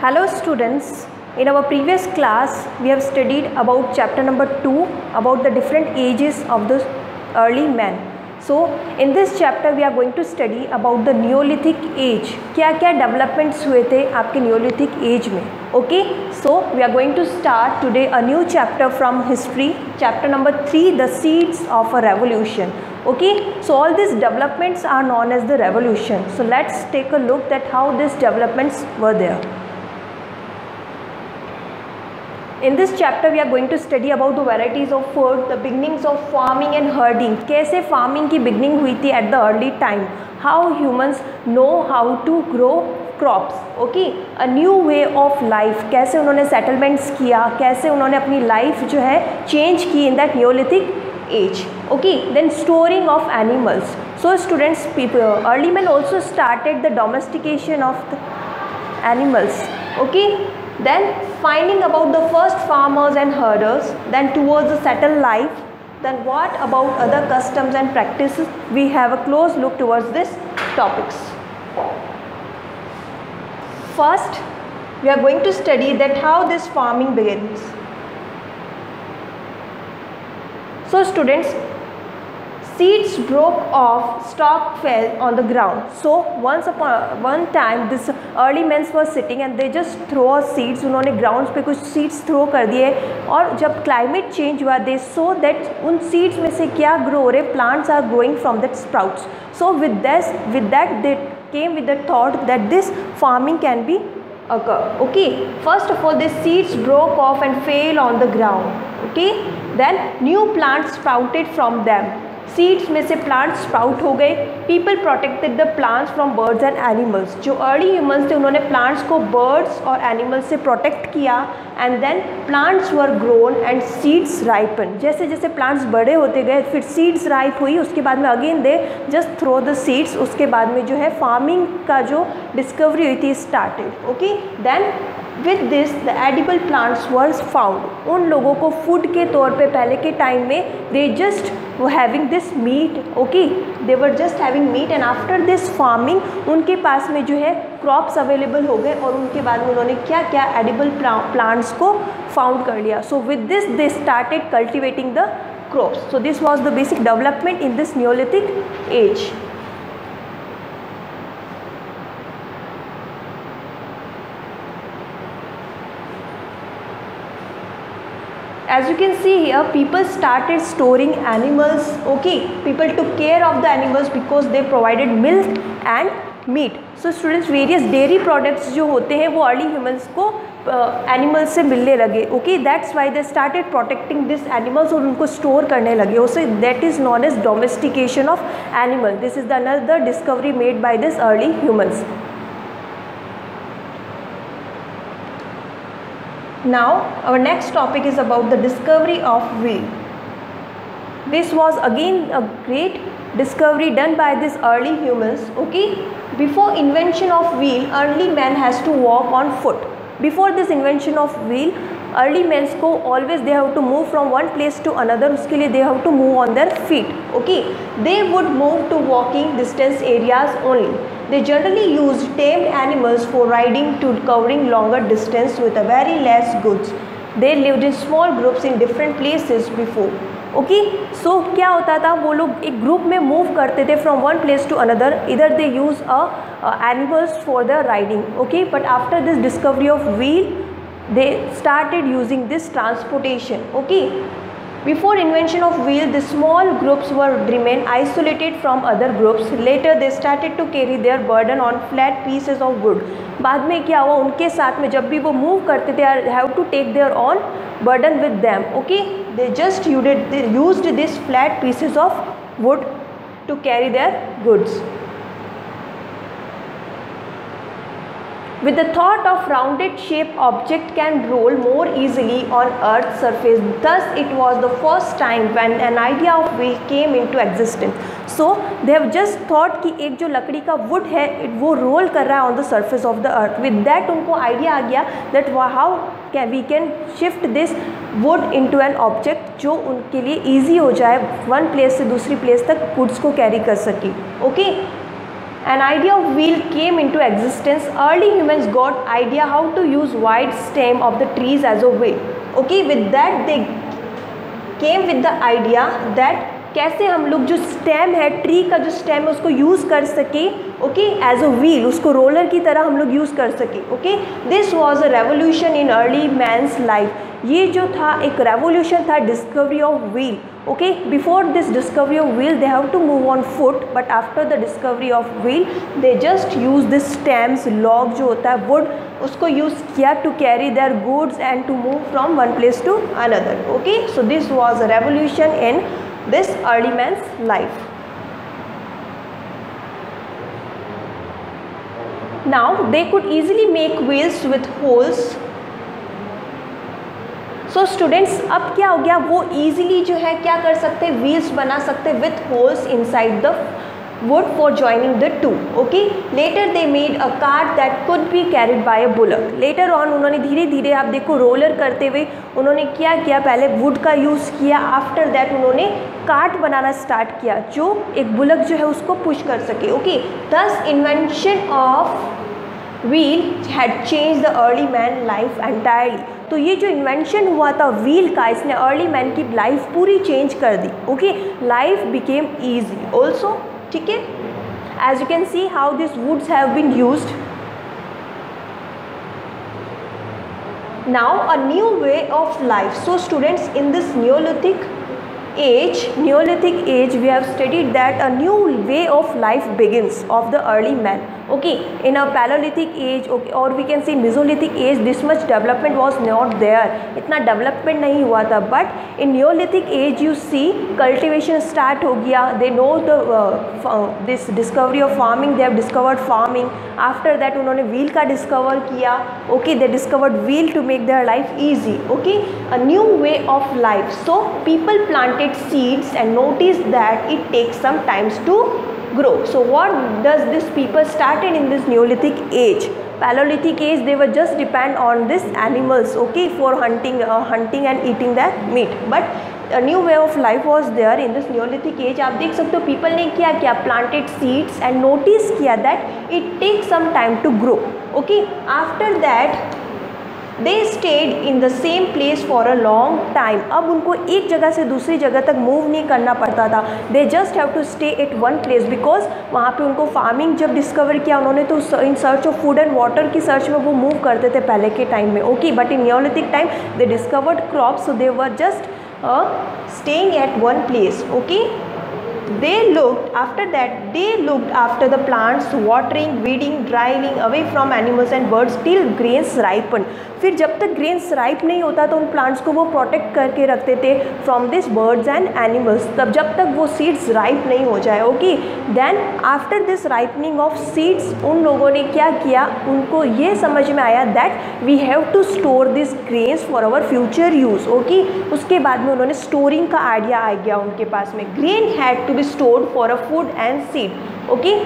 Hello students, in our previous class we have studied about chapter number 2 about the different ages of the early man. So in this chapter we are going to study about the Neolithic age. क्या क्या developments हुए थे आपके Neolithic age में. Okay, so we are going to start today a new chapter from history, chapter number 3, the seeds of a revolution. Okay, so all these developments are known as the revolution. So let's take a look at how these developments were there. In this chapter we are going to study about the varieties of food, the beginnings of farming and herding. कैसे farming की beginning हुई थी at the early time, how humans know how to grow crops. Okay, a new way of life, कैसे उन्होंने settlements किया, कैसे उन्होंने अपनी life जो है change की in that Neolithic age. Okay, then storing of animals. So students, early men also started the domestication of the animals. Okay, then finding about the first farmers and herders, then towards the settled life, then what about other customs and practices. We have a close look towards these topics. First we are going to study that how this farming begins. So students, seeds broke off, stalk fell on the ground. So once upon one time this early men were sitting and they just throw seeds. उन्होंने grounds पे कुछ seeds throw कर दिए और जब climate change हुआ they saw that उन seeds में से क्या grow हो रहे, plants are growing from that sprouts. So with that they came with the thought that this farming can be occur. Okay, first of all these seeds broke off and fell on the ground. Okay, then new plants sprouted from them. Seeds में से plants sprout हो गए. People protected the plants from birds and animals. जो early humans थे उन्होंने plants को birds और animals से प्रोटेक्ट किया. And then plants were grown and seeds ripen. जैसे जैसे प्लांट्स बड़े होते गए फिर सीड्स राइप हुई. उसके बाद में again they just throw the seeds. उसके बाद में जो है फार्मिंग का जो डिस्कवरी हुई थी started. Okay, then with this the edible plants were found. उन लोगों को फूड के तौर पे पहले के टाइम में they just were having this meat. Okay, they were just having meat and after this farming उनके पास में जो है क्रॉप्स अवेलेबल हो गए और उनके बाद में उन्होंने क्या क्या एडिबल प्लांट्स को फाउंड कर लिया. So with this they started cultivating the crops. So this was the basic development in this neolithic age. As you can see here, people started storing animals. Okay, people took care of the animals because they provided milk and meat. So students, various dairy products जो होते हैं वो early humans को animals से मिलने लगे. Okay, that's why they started protecting these animals और उनको store करने लगे. So that is known as domestication of animal. This is the another discovery made by this early humans. Now our next topic is about the discovery of wheel. This was again a great discovery done by these early humans. Okay, before invention of wheel early man has to walk on foot. Before this invention of wheel early men को always they have to move from one place to another. उसके लिए they have to move on their feet. Okay, they would move to walking distance areas only. They generally used tamed animals for riding to covering longer distance with a very less goods. They lived in small groups in different places before. Okay, so क्या होता था, वो लोग एक group में move करते थे from one place to another. इधर they use animals for the riding. Okay, but after this discovery of wheel they started using this transportation. Okay, before invention of wheel the small groups were remain isolated from other groups. Later they started to carry their burden on flat pieces of wood. बाद में क्या हुआ, उनके साथ में जब भी वो मूव करते थे have to take their own burden with them. Okay, they just used these flat pieces of wood to carry their goods. With the thought of rounded shaped object can roll more easily on earth's surface. Thus it was the first time when an idea of wheel came into existence. So they have just thought कि एक जो लकड़ी का wood है वो roll कर रहा है on the surface of the earth. With that उनको idea आ गया that how we can shift this wood into an object जो उनके लिए easy हो जाए, one place से दूसरी place तक goods को carry कर सके. Okay, an idea of wheel came into existence, early humans got idea how to use wide stem of the trees as a wheel. Okay, with that they came with the idea that कैसे हम लोग जो stem है, tree का जो stem है उसको use कर सके, ओके, एज अ व्हील, उसको रोलर की तरह हम लोग यूज़ कर सके. Okay, this was a revolution in early man's life. ये जो था एक रेवोल्यूशन था, discovery of wheel. Okay, before this discovery of wheel they have to move on foot, but after the discovery of wheel they just use this stems, log जो होता है wood, उसको use किया to carry their goods and to move from one place to another. Okay, so this was a revolution in this early man's life. Now they could easily make wheels with holes. So students, अब क्या हो गया, वो easily जो है क्या कर सकते, wheels बना सकते with holes inside the wood for joining the two. Okay, later they made a cart that could be carried by a bullock. Later on उन्होंने धीरे धीरे, आप देखो रोलर करते हुए उन्होंने क्या किया, पहले वुड का यूज़ किया, आफ्टर दैट उन्होंने कार्ट बनाना स्टार्ट किया जो एक बुलक जो है उसको पुश कर सके. Okay, thus invention of wheel had changed the early man life entirely. तो ये जो इन्वेंशन हुआ था व्हील का, इसने अर्ली मैन की लाइफ पूरी चेंज कर दी. Okay, life became easy also. ठीक है, as you can see how this woods have been used. Now a new way of life. So students, in this Neolithic age we have studied that a new way of life begins of the early man. Okay, in a Paleolithic age, okay, or we can say Mesolithic age, this much development was not there, इतना development नहीं हुआ था. But in Neolithic age you see cultivation start हो गया. They know the this discovery of farming, they have discovered farming. After that उन्होंने wheel का discover किया. Okay, they discovered wheel to make their life easy. Okay, a new way of life. So people planted seeds and noticed that it takes some times to grow. So what does this people started in this Neolithic age? Paleolithic age they were just depend on this animals, okay, for hunting and eating the meat. But a new way of life was there in this Neolithic age. आप देख सकते हो people ने क्या किया, planted seeds and notice किया that it takes some time to grow. Okay, after that they stayed in the same place for a long time. अब उनको एक जगह से दूसरी जगह तक मूव नहीं करना पड़ता था. They just have to stay at one place because वहाँ पे उनको फार्मिंग जब डिस्कवर किया उन्होंने तो in search of food and water की सर्च में वो मूव करते थे पहले के टाइम में. Okay, but in Neolithic time they discovered crops, so they were just staying at one place. Okay, they looked after the plants, watering, weeding, driving away from animals and birds till grains ripened. फिर जब तक grains ripe नहीं होता तो उन plants को वो protect करके रखते थे from this birds and animals, तब जब तक वो सीड्स राइप नहीं हो जाए. Okay, then after this ripening of seeds उन लोगों ने क्या किया, उनको ये समझ में आया that we have to store this grains for our future use. Okay, उसके बाद में उन्होंने स्टोरिंग का आइडिया आ गया उनके पास में. Grain had to be stored for a food and seed. Okay,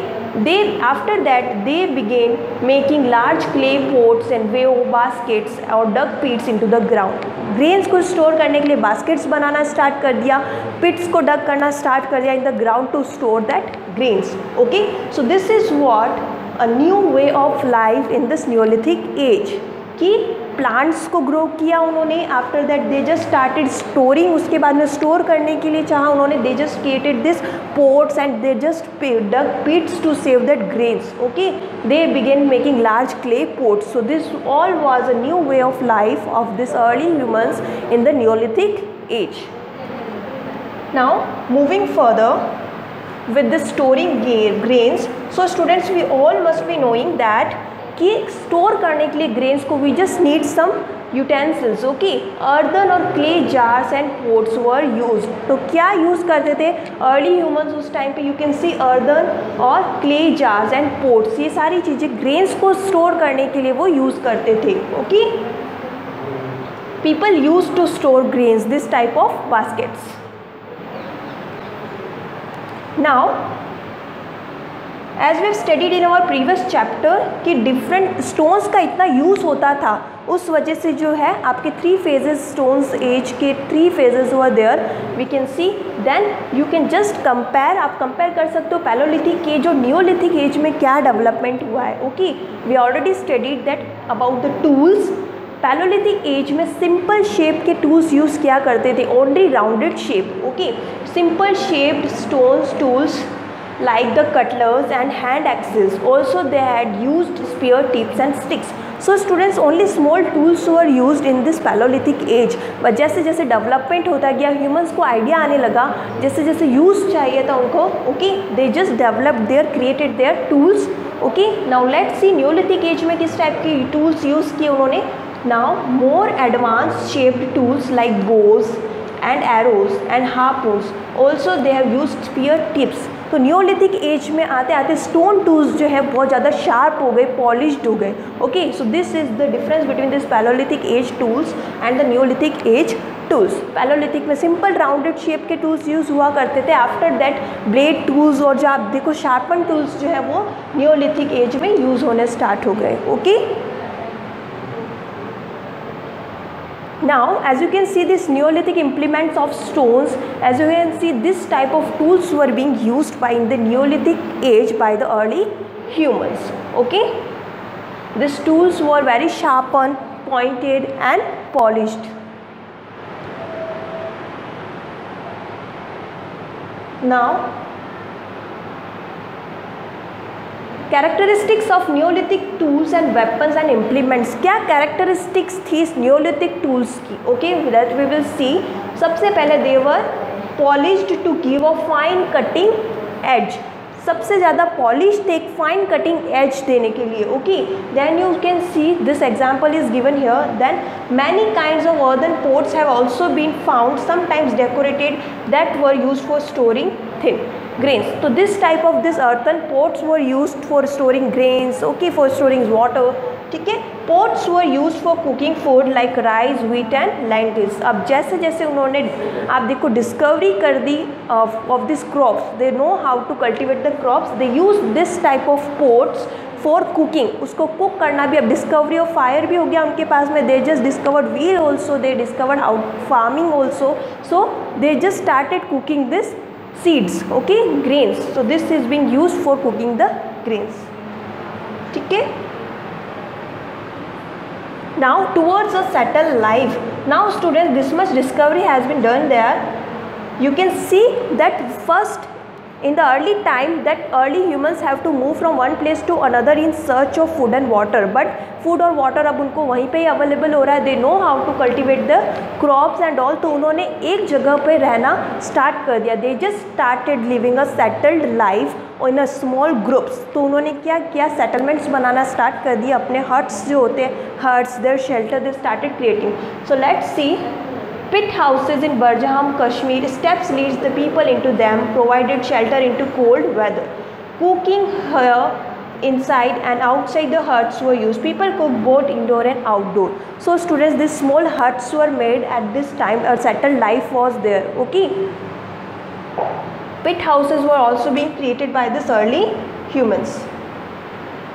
after that they began making large clay pots and wove baskets or dug pits into the ground. Grains को store करने के लिए baskets बनाना start कर दिया, पिट्स को डग करना start कर दिया in the ground to store that grains. Okay, so this is what a new way of life in this Neolithic age, कि प्लांट्स को ग्रो किया उन्होंने. After that they just started storing, उसके बाद में स्टोर करने के लिए चाहा उन्होंने. They just created this pots and they just dug pits to save that grains. Okay, they began making large clay pots. So this all was a new way of life of this early humans in the neolithic age. Now moving further with the storing grains. So students, we all must be knowing that कि store करने के लिए grains को we just need some utensils. Okay, earthen और clay jars and pots were use. तो क्या use करते थे अर्ली ह्यूमंस उस टाइम पे, यू कैन सी अर्दन और क्ले जार्स एंड पोट्स, ये सारी चीज़ें ग्रेन्स को स्टोर करने के लिए वो यूज़ करते थे. Okay, people use to store grains this type of baskets. Now as we have studied in our previous chapter कि डिफरेंट स्टोन्स का इतना यूज़ होता था, उस वजह से जो है आपके 3 फेजेस स्टोन्स एज के 3 phases were there we can see. Then you can just compare, आप कंपेयर कर सकते हो पैलोलिथिक एज और नियोलिथिक एज में क्या डेवलपमेंट हुआ है। Okay, we already studied that about the tools. Palaeolithic age में सिंपल शेप के टूल्स यूज़ किया करते थे, only rounded shape. Okay, simple shaped stones tools like the cutlers and hand axes. Also they had used spear tips and sticks. So students, only small tools were used in this Paleolithic age. But जैसे जैसे development होता गया, humans को idea आने लगा, जैसे जैसे use चाहिए था उनको, okay, they just develop their created their tools. Okay, now let's see neolithic age में किस टाइप की टूल्स यूज़ किए उन्होंने। Now more advance shaped tools like bows and arrows and harpoons. Also they have used spear tips. तो Neolithic age में आते आते stone tools जो है बहुत ज़्यादा शार्प हो गए, पॉलिश्ड हो गए। Okay, so this is the difference between this palaeolithic age tools and the neolithic age tools. Palaeolithic में सिंपल राउंडेड शेप के टूल्स यूज़ हुआ करते थे। आफ्टर दैट ब्लेड टूल्स और जो आप देखो शार्पन टूल्स जो है वो न्योलिथिक एज में यूज़ होने स्टार्ट हो गए। Okay, now as you can see this Neolithic implements of stones, as you can see this type of tools were being used by in the Neolithic age by the early humans. Okay, these tools were very sharpened, pointed and polished. Now characteristics of Neolithic tools and weapons and implements. क्या characteristics थी इस Neolithic tools की? Okay, that we will see. सबसे पहले they were polished to give a fine cutting edge. सबसे ज़्यादा polish थे एक फाइन कटिंग एज देने के लिए। Okay, then you can see this example is given here. Then many kinds of earthen pots have also been found, sometimes decorated, that were used for storing thing grains. So this type of this earthen pots were used for storing grains, okay, for storing water. ठीक है, pots were used for cooking food like rice, wheat and lentils. अब जैसे जैसे उन्होंने आप देखो discovery कर दी of this crops, they know how to cultivate the crops, they use this type of pots for cooking. उसको कुक करना भी, अब डिस्कवरी ऑफ फायर भी हो गया उनके पास में। They just discovered wheel also, they discovered how farming also, so they just started cooking this seeds, okay, grains. So this is being used for cooking the grains. ठीक है, now towards a settled life. Now students, this much discovery has been done there. You can see that first in the early time that early humans have to move from one place to another in search of food and water, but food और water अब उनको वहीं पे ही available हो रहा है। They know how to cultivate the crops and all, तो उन्होंने एक जगह पे रहना स्टार्ट कर दिया। They just started living a settled life in a small groups। तो उन्होंने क्या किया, सेटलमेंट्स बनाना स्टार्ट कर दिया। अपने हट्स जो होते हैं, huts, their shelter, they started creating. So let's see pit houses in Barjaham, Kashmir. Steps leads the people into them, provided shelter into cold weather. Cooking here inside and outside the huts were used. People cooked both indoor and outdoor. So students, these small huts were made at this time. A settled life was there. Okay. Pit houses were also being created by this early humans.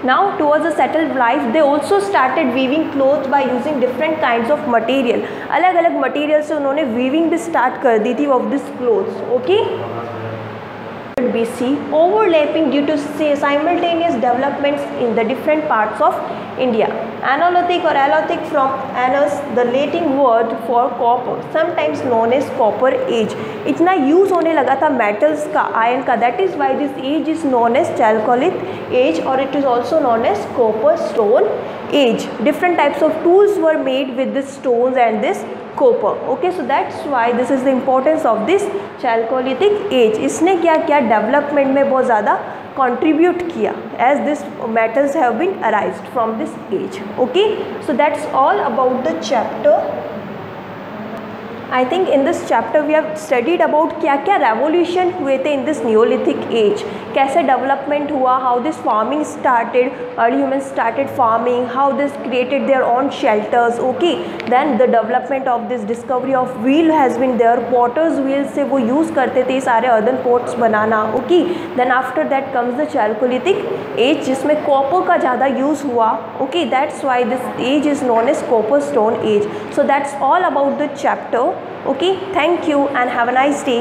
Now towards a settled life, they also started weaving clothes by using different kinds of material. अलग अलग material से उन्होंने weaving भी start कर दी थी of this clothes. Okay. BC, overlapping due to simultaneous developments in the different parts of India. Analytic or allothic from annus, the Latin word for copper, sometimes known as copper age. इतना use होने लगा था metals का, iron का, that is why this age is known as Chalcolith age, or it is also known as copper stone age. Different types of tools were made with this stones and this copper. Okay, so that's why this is the importance of this Chalcolithic age. इसने क्या किया, development में बहुत ज़्यादा contribute किया as this metals have been arised from this age. Okay, so that's all about the chapter. I think in this chapter we have studied about क्या क्या revolution हुए थे इन दिस नियोलिथिक एज, कैसे development हुआ, how this farming started, early humans started farming, how this created their own shelters, okay, then the development of this discovery of wheel has been there, potter's wheel से वो use करते थे सारे earthen pots बनाना, okay, then after that comes the chalcolithic as जिसमें copper का ज़्यादा use हुआ, okay, that's why this age is known as copper stone age. So that's all about the chapter. Okay, thank you and have a nice day.